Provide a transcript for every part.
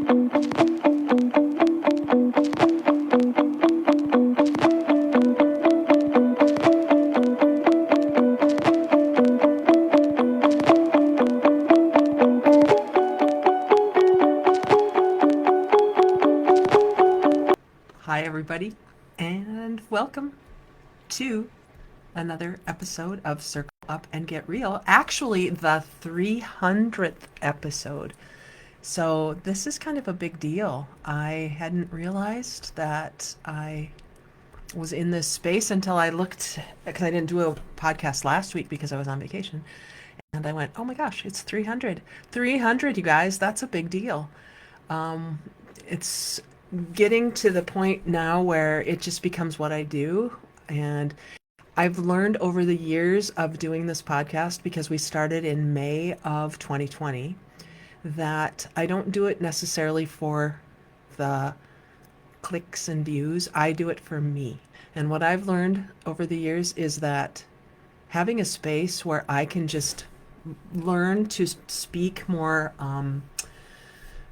Hi, everybody, and welcome to another episode of Circle Up and Get Real. Actually, the 300th episode. So, this is kind of a big deal. I hadn't realized that I was in this space until I looked, because I didn't do a podcast last week because I was on vacation. And I went, oh my gosh, it's 300. 300, you guys, that's a big deal. It's getting to the point now where it just becomes what I do. And I've learned over the years of doing this podcast, because we started in May of 2020, that I don't do it necessarily for the clicks and views. I do it for me. And what I've learned over the years is that having a space where I can just learn to speak more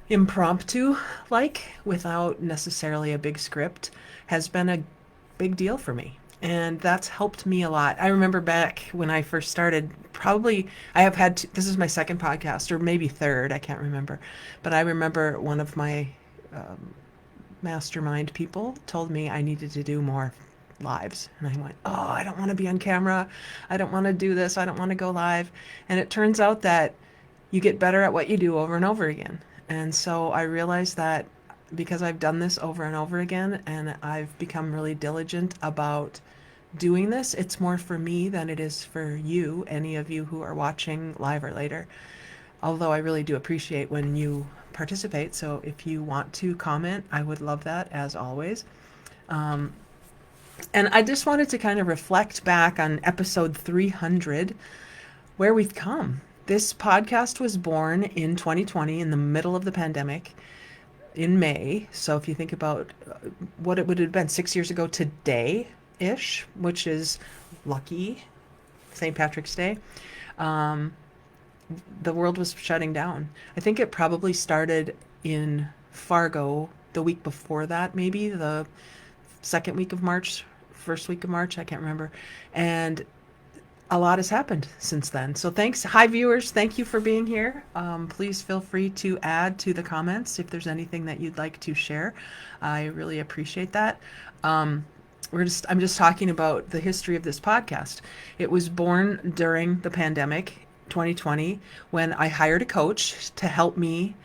impromptu, like, without necessarily a big script, has been a big deal for me. And that's helped me a lot. I remember back when I first started, probably I have had this is my second podcast, or maybe third, I can't remember. But I remember one of my mastermind people told me I needed to do more lives. And I went, oh, I don't want to be on camera. I don't want to do this. I don't want to go live. And it turns out that you get better at what you do over and over again. And so I realized that because I've done this over and over again, and I've become really diligent about doing this, it's more for me than it is for you, any of you who are watching live or later. Although I really do appreciate when you participate. So if you want to comment, I would love that, as always. And I just wanted to kind of reflect back on episode 300, where we've come. This podcast was born in 2020, in the middle of the pandemic, in May. So if you think about what it would have been 6 years ago today-ish, which is lucky, St. Patrick's Day, the world was shutting down. I think it probably started in Fargo the week before that, maybe the second week of March, first week of March, I can't remember. And a lot has happened since then. So thanks. Hi, viewers. Thank you for being here. Please feel free to add to the comments if there's anything that you'd like to share. I really appreciate that. I'm just talking about the history of this podcast. It was born during the pandemic, 2020, when I hired a coach to help me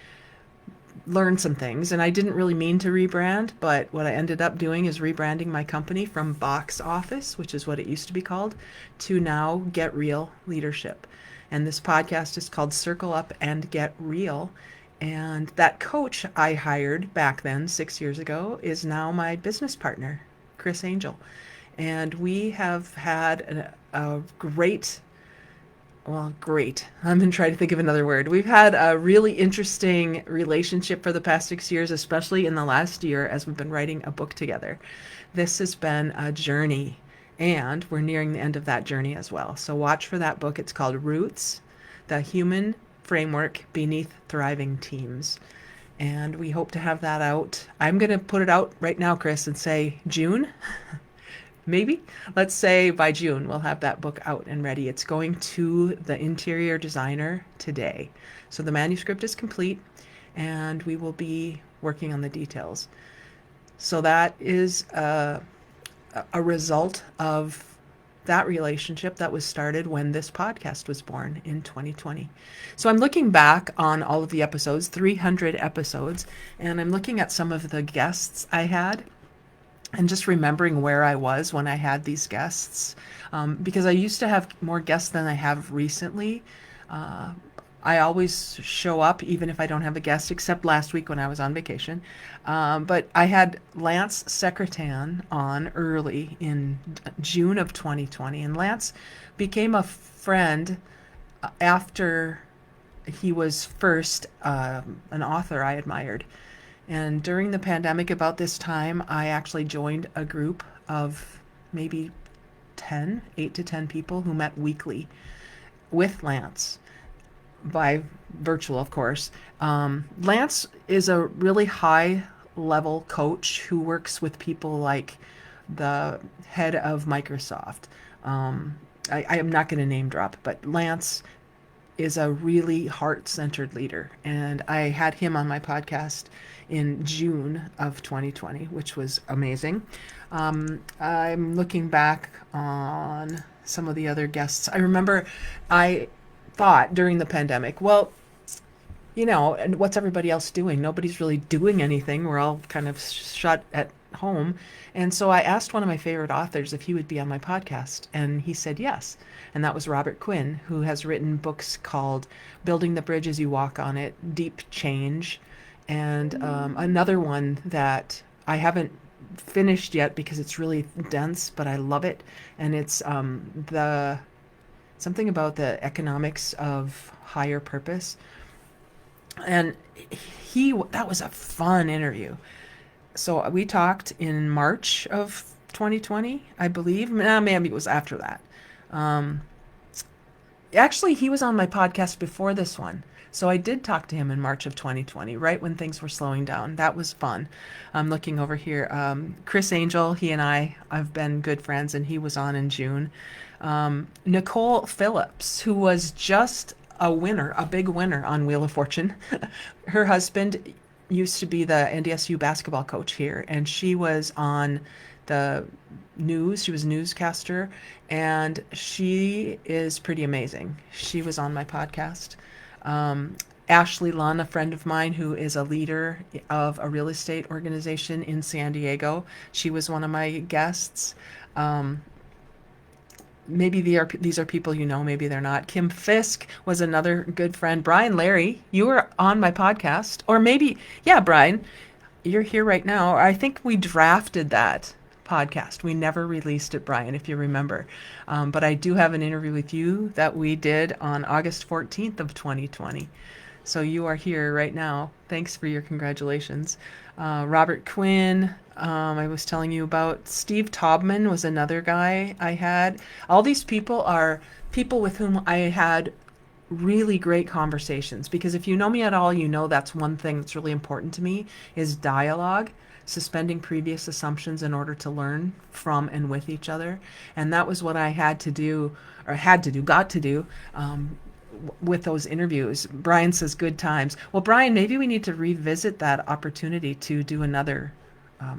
learn some things. And I didn't really mean to rebrand, but what I ended up doing is rebranding my company from Box Office, which is what it used to be called, to now Get Real Leadership. And this podcast is called Circle Up and Get Real. And that coach I hired back then, 6 years ago, is now my business partner, Chris Angel. And we have had a great, I'm going to try to think of another word. We've had a really interesting relationship for the past 6 years, especially in the last year as we've been writing a book together. This has been a journey, and we're nearing the end of that journey as well. So watch for that book. It's called Roots, the Human Framework Beneath Thriving Teams. And we hope to have that out. I'm going to put it out right now, Chris, and say June. Maybe. Let's say by June we'll have that book out and ready. It's going to the interior designer today. So the manuscript is complete, and we will be working on the details. So that is a result of that relationship that was started when this podcast was born in 2020. So I'm looking back on all of the episodes, 300 episodes, and I'm looking at some of the guests I had, and just remembering where I was when I had these guests, because I used to have more guests than I have recently. I always show up even if I don't have a guest, except last week when I was on vacation. But I had Lance Secretan on early in June of 2020, and Lance became a friend after he was first an author I admired. And during the pandemic, about this time, I actually joined a group of maybe 8 to 10 people who met weekly with Lance. by virtual, of course. Lance is a really high level coach who works with people like the head of Microsoft. Um, I am not going to name drop, but Lance is a really heart centered leader. And I had him on my podcast in June of 2020, which was amazing. I'm looking back on some of the other guests. I remember I thought during the pandemic, well, and what's everybody else doing? Nobody's really doing anything. We're all kind of shut at home. And so I asked one of my favorite authors if he would be on my podcast, and he said yes. And that was Robert Quinn, who has written books called Building the Bridge as You Walk on It, Deep Change, and another one that I haven't finished yet because it's really dense, but I love it. And it's the something about the economics of higher purpose. And that was a fun interview. So we talked in March of 2020, I believe. Maybe it was after that. Um, Actually, he was on my podcast before this one. So I did talk to him in March of 2020, right when things were slowing down. That was fun. I'm looking over here. Chris Angel, he and I've been good friends, and he was on in June. Nicole Phillips, who was just a winner, a big winner on Wheel of Fortune. Her husband used to be the NDSU basketball coach here, and she was on the news. She was a newscaster, and she is pretty amazing. She was on my podcast. Ashley Lunn, a friend of mine who is a leader of a real estate organization in San Diego, she was one of my guests. Maybe these are people you know, maybe they're not. Kim Fisk was another good friend. Brian Larry, you were on my podcast. Or maybe, yeah, Brian, you're here right now. I think we drafted that podcast. We never released it, Brian, if you remember. But I do have an interview with you that we did on August 14th of 2020. So you are here right now. Thanks for your congratulations. Robert Quinn, I was telling you about. Steve Taubman was another guy I had. All these people are people with whom I had really great conversations, because if you know me at all, you know that's one thing that's really important to me is dialogue, suspending previous assumptions in order to learn from and with each other. And that was what I got to do with those interviews. Brian says good times. Well, Brian, maybe we need to revisit that opportunity to do another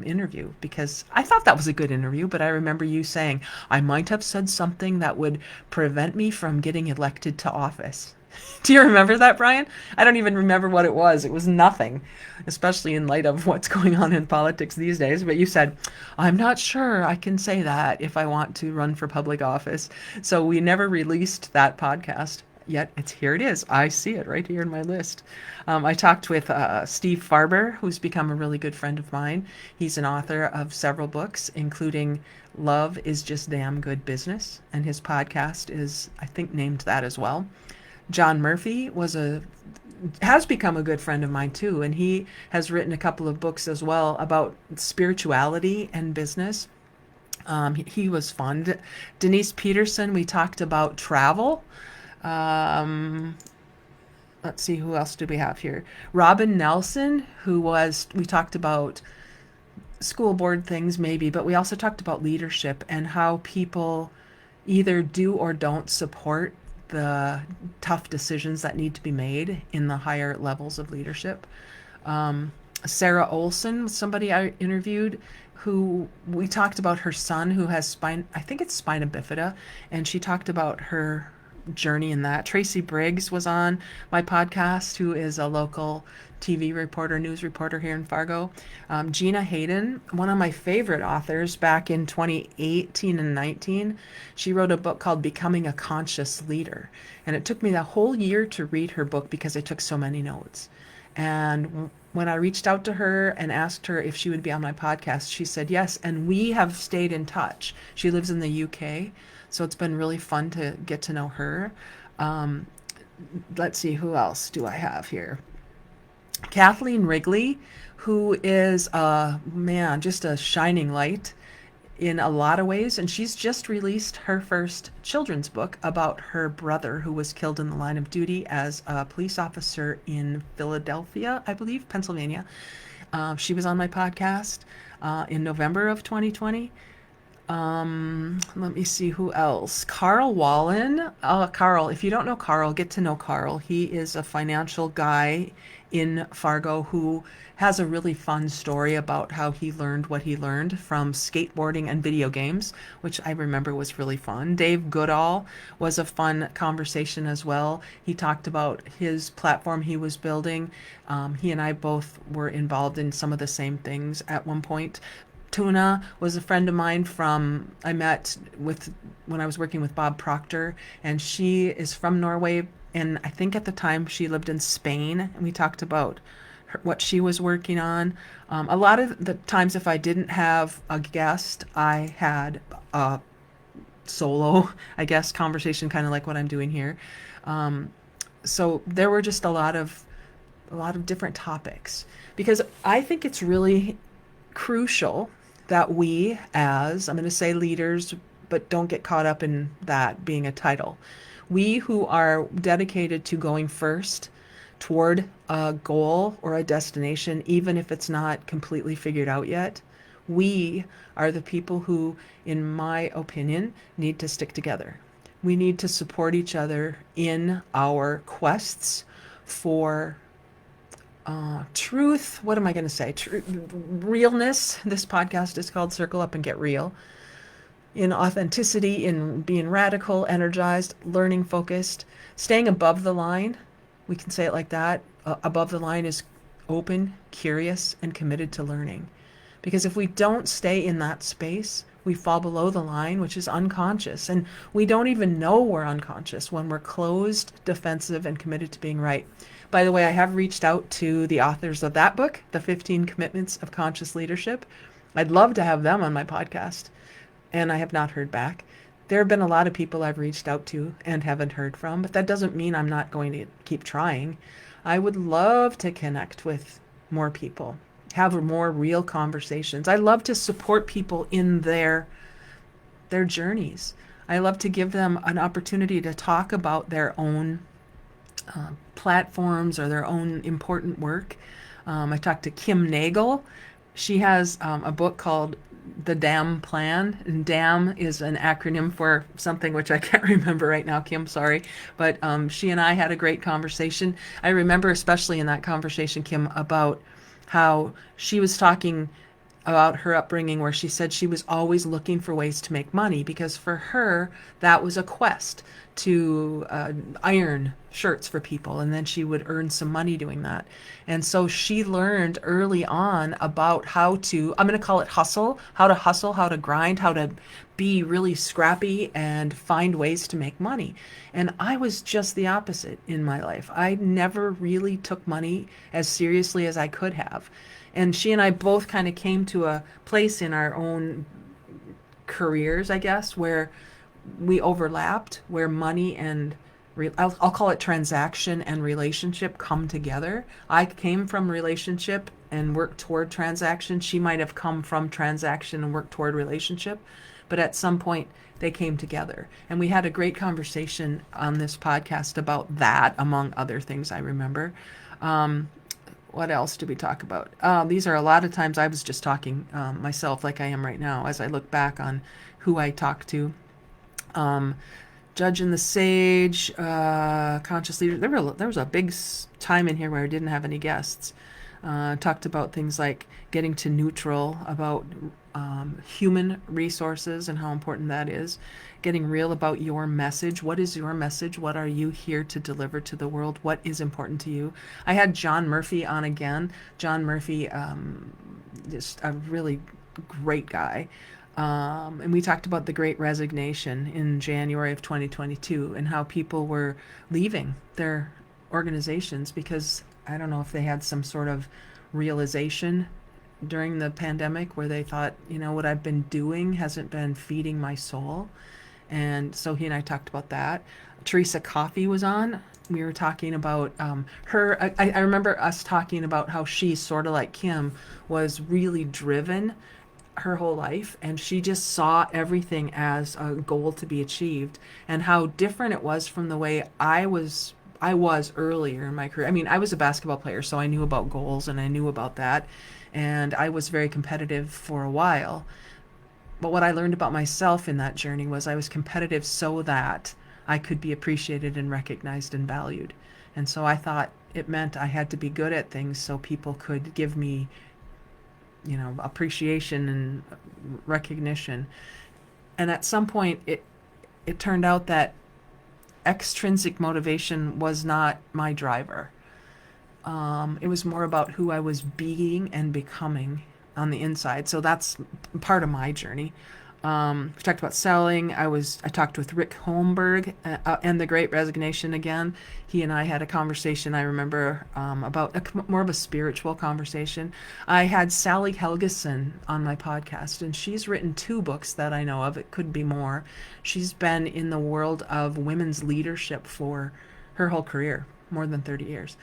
interview, because I thought that was a good interview, but I remember you saying I might have said something that would prevent me from getting elected to office. Do you remember that, Brian? I don't even remember what it was. It was nothing, especially in light of what's going on in politics these days. But you said, I'm not sure I can say that if I want to run for public office. So we never released that podcast. Yet here it is. I see it right here in my list. I talked with Steve Farber, who's become a really good friend of mine. He's an author of several books, including Love is Just Damn Good Business, and his podcast is, I think, named that as well. John Murphy has become a good friend of mine too, and he has written a couple of books as well about spirituality and business. He was fun. Denise Peterson, we talked about travel. Let's see, who else do we have here? Robin Nelson, we talked about school board things maybe, but we also talked about leadership and how people either do or don't support the tough decisions that need to be made in the higher levels of leadership. Sarah Olson, somebody I interviewed, who we talked about her son who has I think it's spina bifida, and she talked about her journey in that. Tracy Briggs was on my podcast, who is a local TV reporter, news reporter here in Fargo. Gina Hayden, one of my favorite authors back in 2018 and 19, she wrote a book called Becoming a Conscious Leader. And it took me the whole year to read her book because I took so many notes. And when I reached out to her and asked her if she would be on my podcast, she said yes. And we have stayed in touch. She lives in the UK. So it's been really fun to get to know her. Let's see, who else do I have here? Kathleen Wrigley, who is just a shining light in a lot of ways. And she's just released her first children's book about her brother who was killed in the line of duty as a police officer in Philadelphia, I believe, Pennsylvania. She was on my podcast in November of 2020. Let me see who else. Carl Wallen. Carl, if you don't know Carl, get to know Carl. He is a financial guy in Fargo who has a really fun story about how he learned what he learned from skateboarding and video games, which I remember was really fun. Dave Goodall was a fun conversation as well. He talked about his platform he was building. He and I both were involved in some of the same things at one point. Tuna was a friend of mine from I met with when I was working with Bob Proctor, and she is from Norway, and I think at the time she lived in Spain, and we talked about what she was working on. A lot of the times, if I didn't have a guest, I had a solo, I guess, conversation, kind of like what I'm doing here. So there were just a lot of different topics because I think it's really crucial that we, as I'm going to say leaders, but don't get caught up in that being a title, we who are dedicated to going first toward a goal or a destination, even if it's not completely figured out yet, we are the people who, in my opinion, need to stick together. We need to support each other in our quests for truth. What am I going to say? Realness. This podcast is called Circle Up and Get Real. In authenticity, in being radical, energized, learning focused, staying above the line. We can say it like that. Above the line is open, curious, and committed to learning. Because if we don't stay in that space, we fall below the line, which is unconscious. And we don't even know we're unconscious when we're closed, defensive, and committed to being right. By the way, I have reached out to the authors of that book, The 15 Commitments of Conscious Leadership. I'd love to have them on my podcast, and I have not heard back. There have been a lot of people I've reached out to and haven't heard from, but that doesn't mean I'm not going to keep trying. I would love to connect with more people, have more real conversations. I love to support people in their journeys. I love to give them an opportunity to talk about their own platforms or their own important work. I talked to Kim Nagel. She has a book called The DAM Plan, and DAM is an acronym for something which I can't remember right now, Kim, sorry. But she and I had a great conversation. I remember especially in that conversation, Kim, about how she was talking about her upbringing where she said she was always looking for ways to make money because for her that was a quest to iron shirts for people, and then she would earn some money doing that. And so she learned early on about how to, I'm going to call it hustle, how to grind, how to be really scrappy and find ways to make money. And I was just the opposite in my life. I never really took money as seriously as I could have. And she and I both kind of came to a place in our own careers, I guess, where we overlapped, where money and I'll call it transaction and relationship come together. I came from relationship and worked toward transaction. She might have come from transaction and worked toward relationship, but at some point they came together. And we had a great conversation on this podcast about that, among other things I remember. What else did we talk about? These are a lot of times I was just talking myself like I am right now as I look back on who I talked to. Judge and the Sage, Conscious Leader. There was a big time in here where I didn't have any guests. Talked about things like getting to neutral, about human resources and how important that is. Getting real about your message. What is your message? What are you here to deliver to the world? What is important to you? I had John Murphy on again. John Murphy, just a really great guy. And we talked about the Great Resignation in January of 2022 and how people were leaving their organizations because I don't know if they had some sort of realization during the pandemic where they thought, what I've been doing hasn't been feeding my soul. And so he and I talked about that. Teresa Coffey was on. We were talking about her. I remember us talking about how she, sort of like Kim, was really driven her whole life, and she just saw everything as a goal to be achieved, and how different it was from the way I was earlier in my career. I mean, I was a basketball player, so I knew about goals and I knew about that, and I was very competitive for a while. But what I learned about myself in that journey was I was competitive so that I could be appreciated and recognized and valued. And so I thought it meant I had to be good at things so people could give me, appreciation and recognition. And at some point, it turned out that extrinsic motivation was not my driver. It was more about who I was being and becoming on the inside. So that's part of my journey. We talked about selling. I talked with Rick Holmberg and The Great Resignation again. He and I had a conversation. I remember about more of a spiritual conversation. I had Sally Helgeson on my podcast, and she's written 2 books that I know of. It could be more. She's been in the world of women's leadership for her whole career, more than 30 years.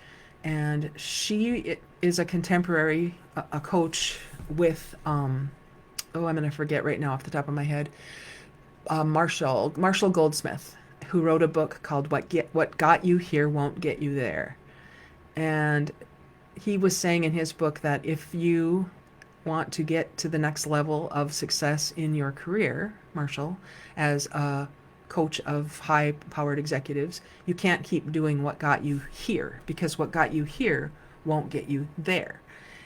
And she is a contemporary, a coach with I'm going to forget right now off the top of my head, Marshall Goldsmith, who wrote a book called What Got You Here Won't Get You There. And he was saying in his book that if you want to get to the next level of success in your career, Marshall, as a coach of high powered executives, you can't keep doing what got you here, because what got you here won't get you there.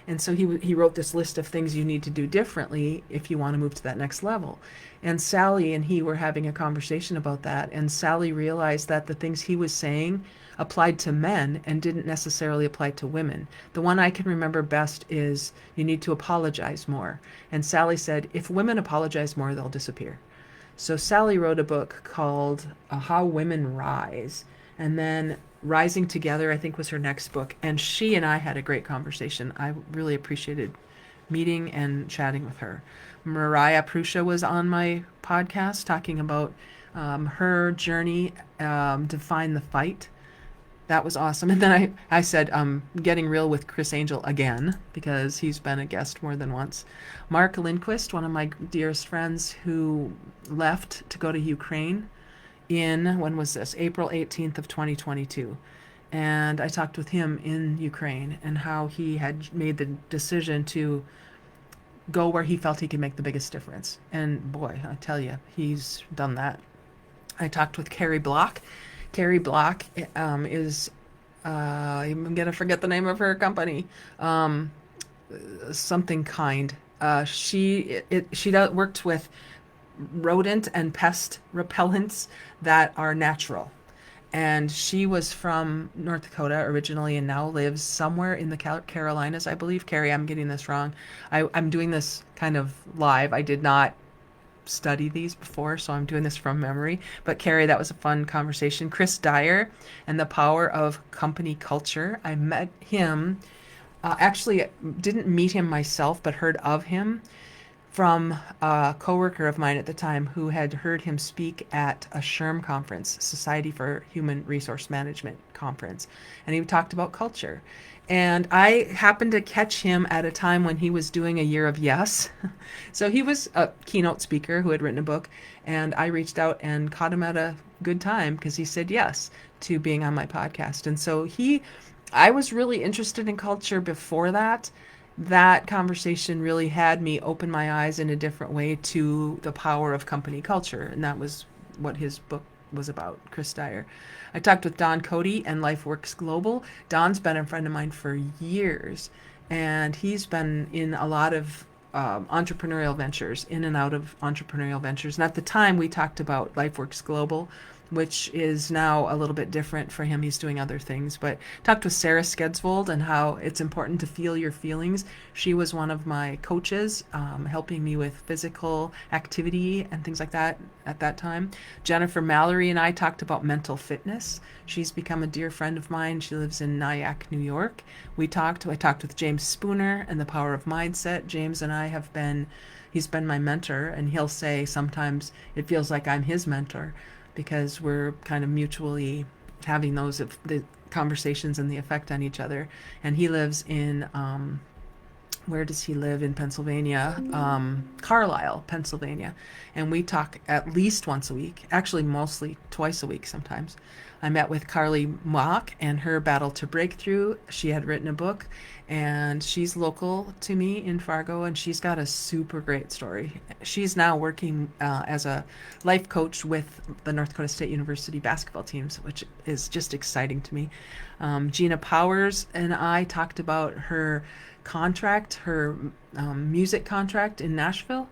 And so he wrote this list of things you need to do differently if you want to move to that next level. And Sally and he were having a conversation about that. And Sally realized that the things he was saying applied to men and didn't necessarily apply to women. The one I can remember best is you need to apologize more. And Sally said, if women apologize more, they'll disappear. So Sally wrote a book called How Women Rise. And then Rising Together, I think, was her next book. And she and I had a great conversation. I really appreciated meeting and chatting with her. Mariah Prusha was on my podcast talking about her journey to find the fight. That was awesome. And then I said, getting real with Chris Angel again, because he's been a guest more than once. Mark Lindquist, one of my dearest friends who left to go to Ukraine when was this? April 18th of 2022. And I talked with him in Ukraine and how he had made the decision to go where he felt he could make the biggest difference. And boy, I tell you, he's done that. I talked with Carrie Block. Carrie Block is, I'm going to forget the name of her company, something kind. She worked with rodent and pest repellents that are natural. And she was from North Dakota originally and now lives somewhere in the Carolinas, I believe. Carrie, I'm getting this wrong. I'm doing this kind of live. I did not study these before, so I'm doing this from memory. But Carrie, that was a fun conversation. Chris Dyer and the power of company culture. I met him, actually didn't meet him myself, but heard of him from a coworker of mine at the time who had heard him speak at a SHRM conference, Society for Human Resource Management conference, and he talked about culture. And I happened to catch him at a time when he was doing a year of yes. So he was a keynote speaker who had written a book, and I reached out and caught him at a good time because he said yes to being on my podcast. And so I was really interested in culture before that. That conversation really had me open my eyes in a different way to the power of company culture. And that was what his book was about, Chris Dyer. I talked with Don Cody and LifeWorks Global. Don's been a friend of mine for years, and he's been in a lot of entrepreneurial ventures, in and out of entrepreneurial ventures. And at the time, we talked about LifeWorks Global, which is now a little bit different for him. He's doing other things. But talked with Sarah Skedsvold and how it's important to feel your feelings. She was one of my coaches, helping me with physical activity and things like that at that time. Jennifer Mallory and I talked about mental fitness. She's become a dear friend of mine. She lives in Nyack, New York. I talked with James Spooner and the power of mindset. James and I he's been my mentor, and he'll say sometimes it feels like I'm his mentor, because we're kind of mutually having the conversations and the effect on each other. And he lives in where does he live in Pennsylvania? Carlisle, Pennsylvania. And we talk at least once a week, actually, mostly twice a week sometimes. I met with Carly Mock and her battle to breakthrough. She had written a book, and she's local to me in Fargo, and she's got a super great story. She's now working as a life coach with the North Dakota State University basketball teams, which is just exciting to me. Gina Powers and I talked about her contract, her music contract in Nashville,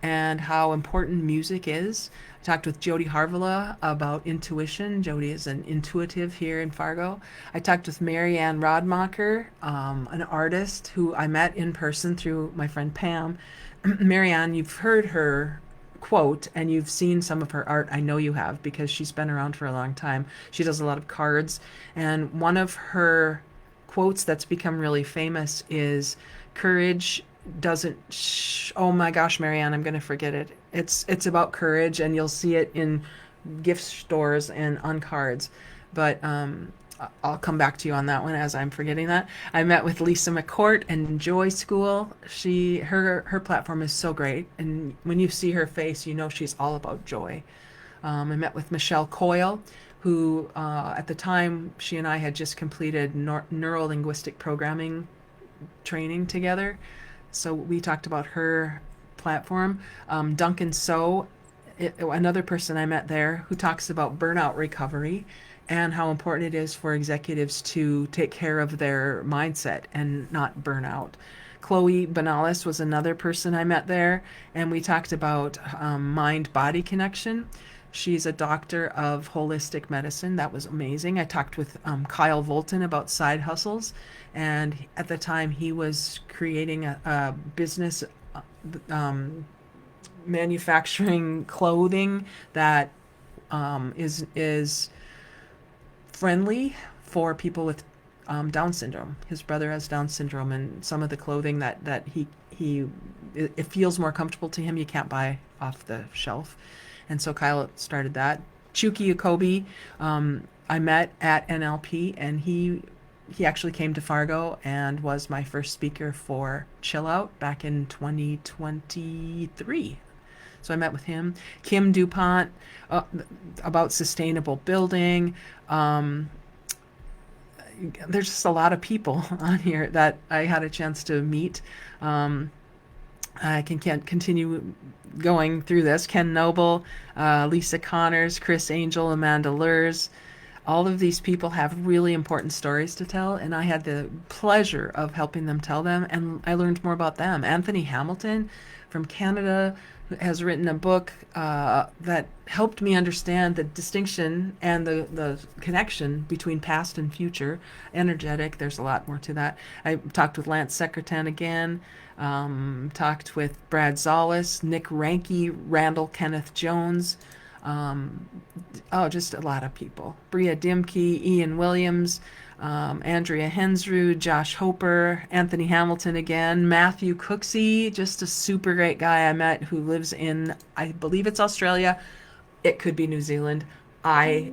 and how important music is. I talked with Jodee Harvilla about intuition. Jodee is an intuitive here in Fargo. I talked with Marianne Rodmacher, an artist who I met in person through my friend Pam. Marianne, you've heard her quote and you've seen some of her art. I know you have because she's been around for a long time. She does a lot of cards, and one of her quotes that's become really famous is courage doesn't oh my gosh, Marianne, I'm going to forget it. It's about courage, and you'll see it in gift stores and on cards. But I'll come back to you on that one as I'm forgetting that. I met with Lisa McCourt and Joy School. Her platform is so great, and when you see her face, you know she's all about joy. I met with Michelle Coyle, who at the time she and I had just completed neuro-linguistic programming training together. So we talked about her platform. Duncan So, another person I met there, who talks about burnout recovery and how important it is for executives to take care of their mindset and not burn out. Chloe Benalis was another person I met there, and we talked about mind-body connection. She's a doctor of holistic medicine. That was amazing. I talked with Kyle Volton about side hustles, and at the time he was creating a business manufacturing clothing that is friendly for people with Down syndrome. His brother has Down syndrome, and some of the clothing that he it feels more comfortable to him. You can't buy off the shelf, and so Kyle started that. Chuki Yacobi, I met at NLP, and he actually came to Fargo and was my first speaker for Chill Out back in 2023. So I met with him. Kim DuPont, about sustainable building. There's just a lot of people on here that I had a chance to meet. I can't continue going through this. Ken Noble, Lisa Connors, Chris Angel, Amanda Lurs. All of these people have really important stories to tell, and I had the pleasure of helping them tell them, and I learned more about them. Anthony Hamilton from Canada has written a book that helped me understand the distinction and the connection between past and future. Energetic, there's a lot more to that. I talked with Lance Secretan again, talked with Brad Zollis, Nick Ranke, Randall Kenneth Jones, just a lot of people. Bria Dimke, Ian Williams, Andrea Hensrud, Josh Hoper, Anthony Hamilton again, Matthew Cooksey, just a super great guy I met who lives in, I believe it's Australia. It could be New Zealand. I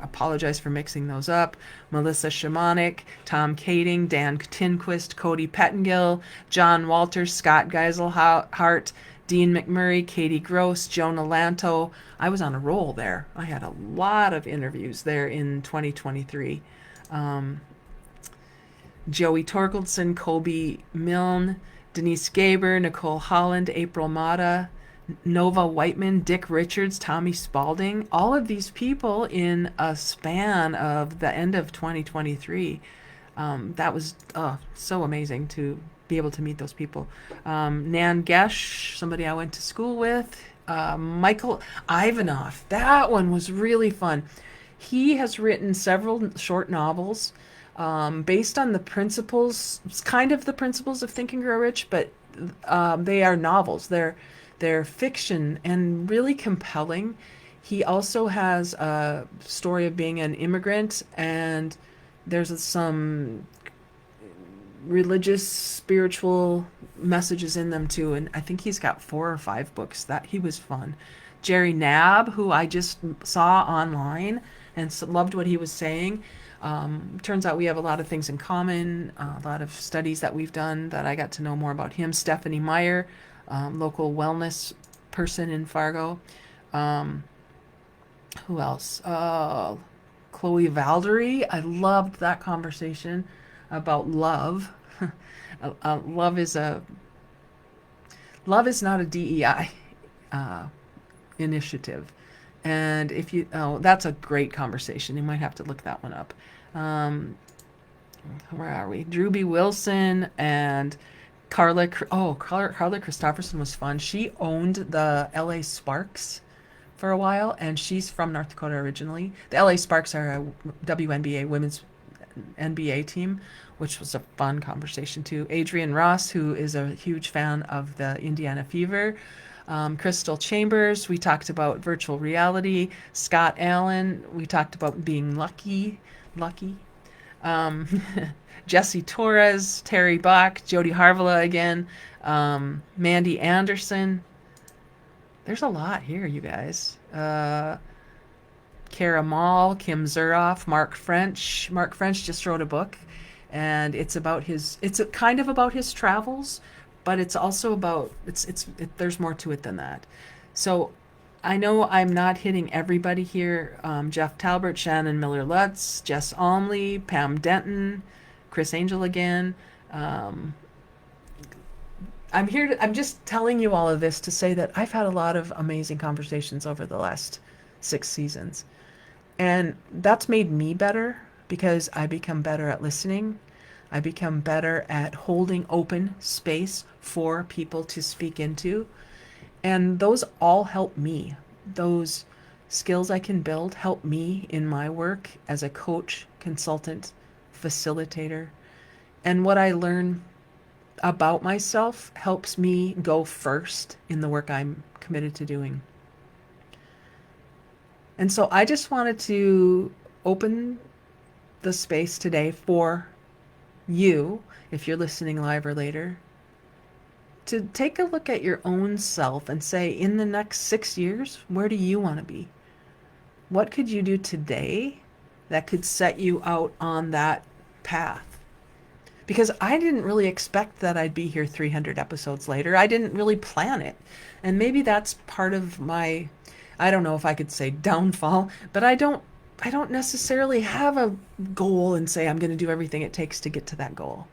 apologize for mixing those up. Melissa Shamanik, Tom Kading, Dan Tinquist, Cody Pettengill, John Walters, Scott Geiselhart, Dean McMurray, Katie Gross, Jonah Lanto. I was on a roll there. I had a lot of interviews there in 2023. Joey Torkeldsen, Kobe Milne, Denise Gaber, Nicole Holland, April Mata, Nova Whiteman, Dick Richards, Tommy Spalding. All of these people in a span of the end of 2023. That was so amazing to be able to meet those people. Nan Gesh, somebody I went to school with. Michael Ivanov. That one was really fun. He has written several short novels based on the principles, kind of the principles of Think and Grow Rich, but they are novels. They're fiction and really compelling. He also has a story of being an immigrant, and there's some religious, spiritual messages in them too. And I think he's got 4 or 5 books. That he was fun. Jerry Knabb, who I just saw online and loved what he was saying. Turns out we have a lot of things in common, a lot of studies that we've done that I got to know more about him. Stephanie Meyer, local wellness person in Fargo. Um, who else? Chloe Valdery. I loved that conversation about love. Love is a love is not a DEI uh, initiative. And if you, oh, that's a great conversation. You might have to look that one up. Um, where are we? Drew B. Wilson and Carla Christopherson was fun. She owned the LA Sparks for a while, and she's from North Dakota originally. The LA Sparks are a WNBA women's NBA team, which was a fun conversation too. Adrian Ross, who is a huge fan of the Indiana Fever. Crystal Chambers, we talked about virtual reality. Scott Allen, we talked about being lucky. Um, Jesse Torres, Terry Bach, Jodee Harvilla again, Mandy Anderson. There's a lot here, you guys. Kara Mall, Kim Zuroff, Mark French. Mark French just wrote a book, and it's about his. It's a, kind of about his travels, but it's also about there's more to it than that. So I know I'm not hitting everybody here. Jeff Talbert, Shannon Miller Lutz, Jess Almley, Pam Denton, Chris Angel again. Um, I'm just telling you all of this to say that I've had a lot of amazing conversations over the last 6 seasons. And that's made me better because I become better at listening. I become better at holding open space for people to speak into. And those all help me. Those skills I can build help me in my work as a coach, consultant, facilitator. And what I learn about myself helps me go first in the work I'm committed to doing. And so I just wanted to open the space today for you, if you're listening live or later, to take a look at your own self and say, in the next 6 years, where do you want to be? What could you do today that could set you out on that path? Because I didn't really expect that I'd be here 300 episodes later. I didn't really plan it. And maybe that's part of my, I don't know if I could say downfall, but I don't necessarily have a goal and say I'm going to do everything it takes to get to that goal.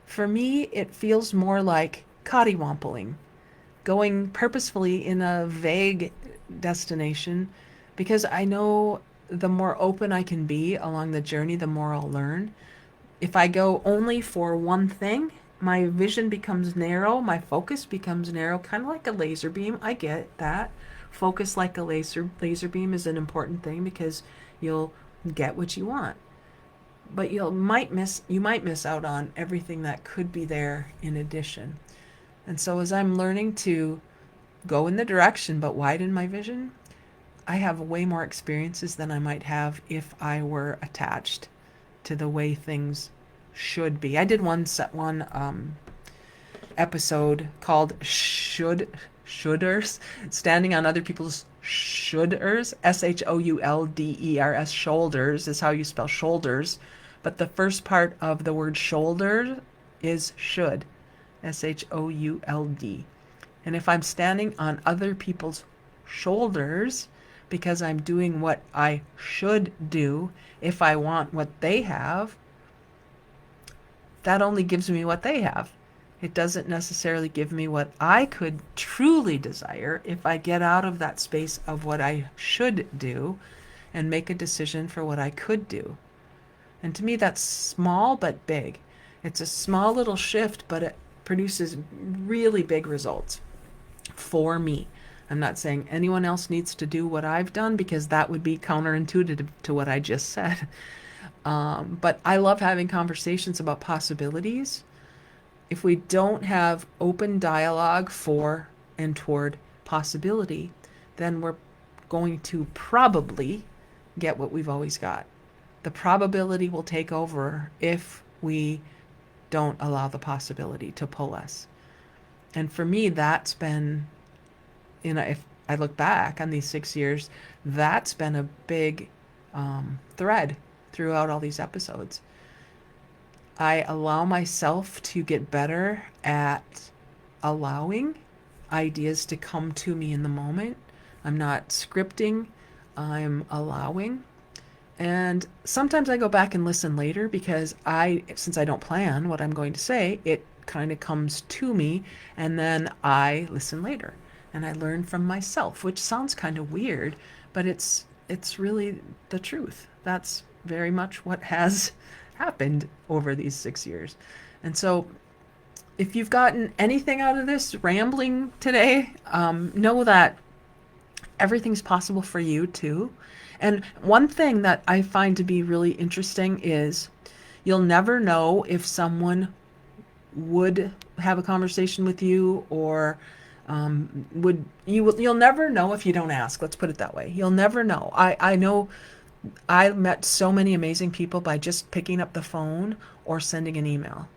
For me, it feels more like coddywampling, going purposefully in a vague destination, because I know the more open I can be along the journey, the more I'll learn. If I go only for one thing, my vision becomes narrow, my focus becomes narrow, kind of like a laser beam. I get that. Focus like a laser beam is an important thing because you'll get what you want. But you might miss out on everything that could be there in addition. And so as I'm learning to go in the direction but widen my vision, I have way more experiences than I might have if I were attached to the way things should be. I did one episode called Shoulders, standing on other people's shoulders. Shoulders. Shoulders is how you spell shoulders, but the first part of the word shoulder is should. Should. And if I'm standing on other people's shoulders because I'm doing what I should do if I want what they have, that only gives me what they have. It doesn't necessarily give me what I could truly desire if I get out of that space of what I should do and make a decision for what I could do. And to me, that's small but big. It's a small little shift, but it produces really big results for me. I'm not saying anyone else needs to do what I've done because that would be counterintuitive to what I just said. But I love having conversations about possibilities. If we don't have open dialogue for and toward possibility, then we're going to probably get what we've always got. The probability will take over if we don't allow the possibility to pull us. And for me, that's been, if I look back on these 6 years, that's been a big thread throughout all these episodes. I allow myself to get better at allowing ideas to come to me in the moment. I'm not scripting, I'm allowing. And sometimes I go back and listen later because since I don't plan what I'm going to say, it kind of comes to me, and then I listen later and I learn from myself, which sounds kind of weird, but it's really the truth. That's very much what has happened over these 6 years. And so if you've gotten anything out of this rambling today, know that everything's possible for you too. And one thing that I find to be really interesting is you'll never know if someone would have a conversation with you, or you'll never know if you don't ask. Let's put it that way. You'll never know. I know I met so many amazing people by just picking up the phone or sending an email.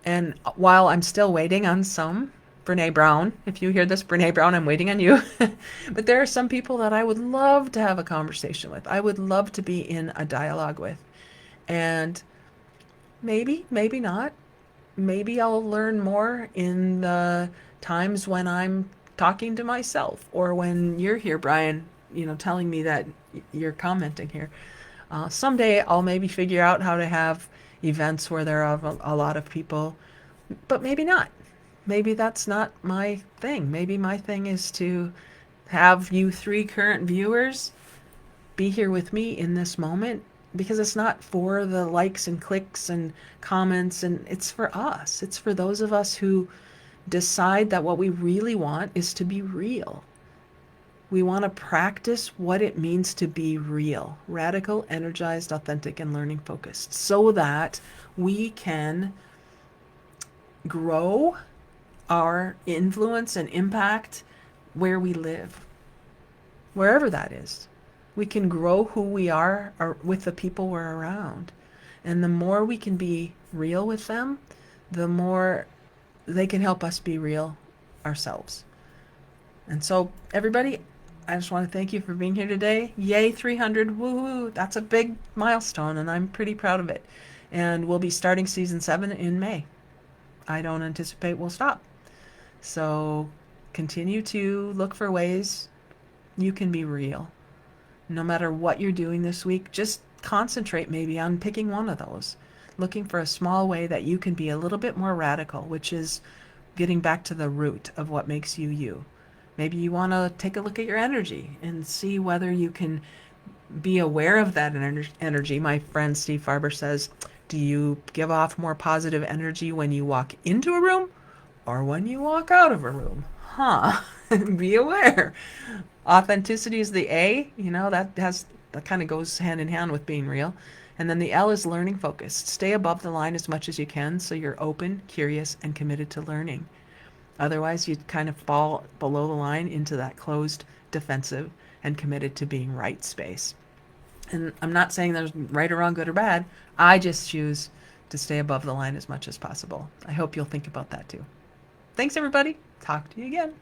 And while I'm still waiting on some, Brene Brown, if you hear this, Brene Brown, I'm waiting on you. But there are some people that I would love to have a conversation with. I would love to be in a dialogue with. And maybe, maybe not. Maybe I'll learn more in the times when I'm talking to myself, or when you're here, Brian, telling me that you're commenting here. Someday I'll maybe figure out how to have events where there are a lot of people, but maybe not. Maybe that's not my thing. Maybe my thing is to have you three current viewers be here with me in this moment, because it's not for the likes and clicks and comments, and it's for us. It's for those of us who decide that what we really want is to be real. We want to practice what it means to be real, radical, energized, authentic, and learning focused, so that we can grow our influence and impact where we live, wherever that is. We can grow who we are with the people we're around. And the more we can be real with them, the more they can help us be real ourselves. And so, everybody, I just want to thank you for being here today. Yay, 300, woohoo! That's a big milestone, and I'm pretty proud of it. And we'll be starting season 7 in May. I don't anticipate we'll stop. So continue to look for ways you can be real. No matter what you're doing this week, just concentrate maybe on picking one of those. Looking for a small way that you can be a little bit more radical, which is getting back to the root of what makes you you. Maybe you want to take a look at your energy and see whether you can be aware of that energy. My friend Steve Farber says, do you give off more positive energy when you walk into a room or when you walk out of a room? Be aware. Authenticity is the A, that kind of goes hand in hand with being real. And then the L is learning focused. Stay above the line as much as you can so you're open, curious, and committed to learning. Otherwise, you kind of fall below the line into that closed, defensive, and committed to being right space. And I'm not saying there's right or wrong, good or bad. I just choose to stay above the line as much as possible. I hope you'll think about that too. Thanks, everybody. Talk to you again.